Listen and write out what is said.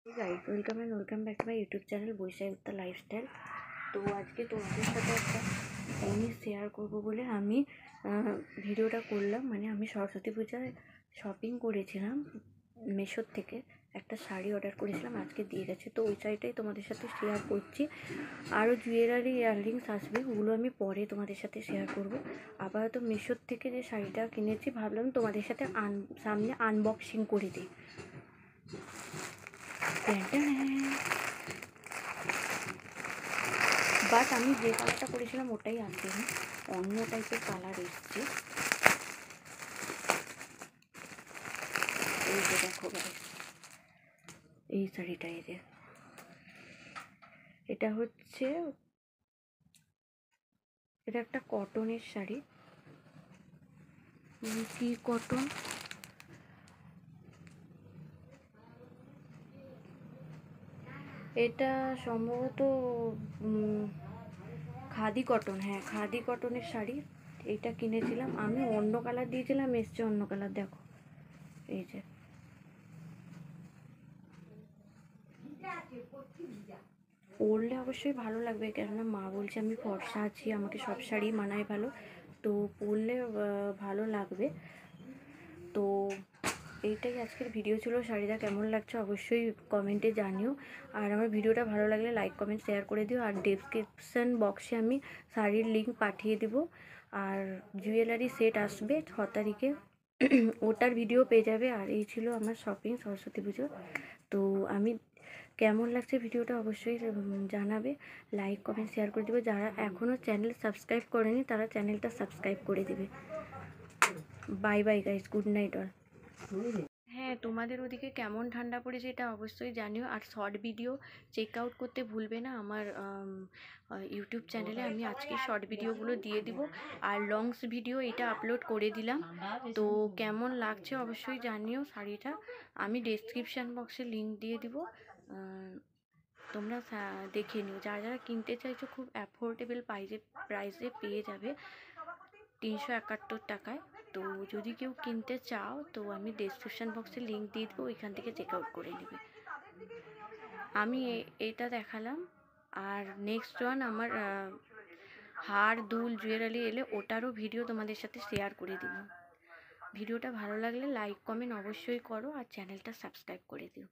Guys, welcome back to my YouTube channel Baishakhi উত্তর lifestyle. তো আজকে তোমাদের সাথে একটা জিনিস শেয়ার করবো বলে আমি ভিডিওটা করলাম। মানে আমি সরস্বতী পূজায় শপিং করেছিলাম মেশোর থেকে, একটা শাড়ি অর্ডার করেছিলাম, আজকে দিয়ে গেছে। তো ওই শাড়িটাই তোমাদের সাথে শেয়ার করছি। আরও জুয়েলারি ইয়াররিংস আসবে, ওগুলো আমি পরে তোমাদের সাথে শেয়ার করব। আপাতত মেশোর থেকে যে শাড়িটা কিনেছি ভাবলাম তোমাদের সাথে সামনে আনবক্সিং করে দিই। বাট আমি যে কালারটা করেছিলাম ওটাই আসেনি, অন্য টাইপের কালার এসছে। এই যে দেখো গাইস, এই শাড়িটা, এই যে এটা হচ্ছে, এটা একটা কটনের শাড়ি। কি কটন, এটা সম্ভবত খাদি কটন। হ্যাঁ, খাদি কটনের শাড়ি। এইটা কিনেছিলাম আমি, অন্য কালার দিয়েছিলাম, এসছে অন্য কালার। দেখো এই যে, পরলে অবশ্যই ভালো লাগবে, কেননা মা বলছে আমি ফর্সা আছি, আমাকে সব শাড়ি মানায় ভালো, তো পরলে ভালো লাগবে। তো এইটাই আজকের ভিডিও ছিল। শাড়িটা কেমন লাগছে অবশ্যই কমেন্টে জানিও। আর আমার ভিডিওটা ভালো লাগলে লাইক কমেন্ট শেয়ার করে দিও। আর ডেসক্রিপশান বক্সে আমি শাড়ির লিঙ্ক পাঠিয়ে দিব। আর জুয়েলারি সেট আসবে 6 তারিখে, ওটার ভিডিও পেয়ে যাবে। আর এই ছিল আমার শপিং সরস্বতী পুজো। তো আমি কেমন লাগছে ভিডিওটা অবশ্যই জানাবে, লাইক কমেন্ট শেয়ার করে দেবে। যারা এখনও চ্যানেল সাবস্ক্রাইব করেনি তারা চ্যানেলটা সাবস্ক্রাইব করে দেবে। Bye bye guys, good night all. হ্যাঁ, তোমাদের ওদিকে কেমন ঠান্ডা পড়েছে এটা অবশ্যই জানিও। আর শর্ট ভিডিও চেক আউট করতে ভুলবে না আমার ইউটিউব চ্যানেলে। আমি আজকে শর্ট ভিডিওগুলো দিয়ে দিব, আর লংস ভিডিও এটা আপলোড করে দিলাম। তো কেমন লাগছে অবশ্যই জানিও শাড়িটা। আমি ডেসক্রিপশান বক্সে লিঙ্ক দিয়ে দিব, তোমরা দেখে নিও। যারা যারা কিনতে চাইছো খুব অ্যাফোর্ডেবল প্রাইসে পেয়ে যাবে 371 টাকায়। তো যদি কেউ কিনতে চাও তো আমি ডেসক্রিপশান বক্সে লিঙ্ক দিয়ে দেবো, ওইখান থেকে চেক আউট করে নেবে। আমি এটা দেখালাম, আর নেক্সট ওয়ান আমার হার দুল জুয়েলারি এলে ওটারও ভিডিও তোমাদের সাথে শেয়ার করে দিব। ভিডিওটা ভালো লাগলে লাইক কমেন্ট অবশ্যই করো, আর চ্যানেলটা সাবস্ক্রাইব করে দিও।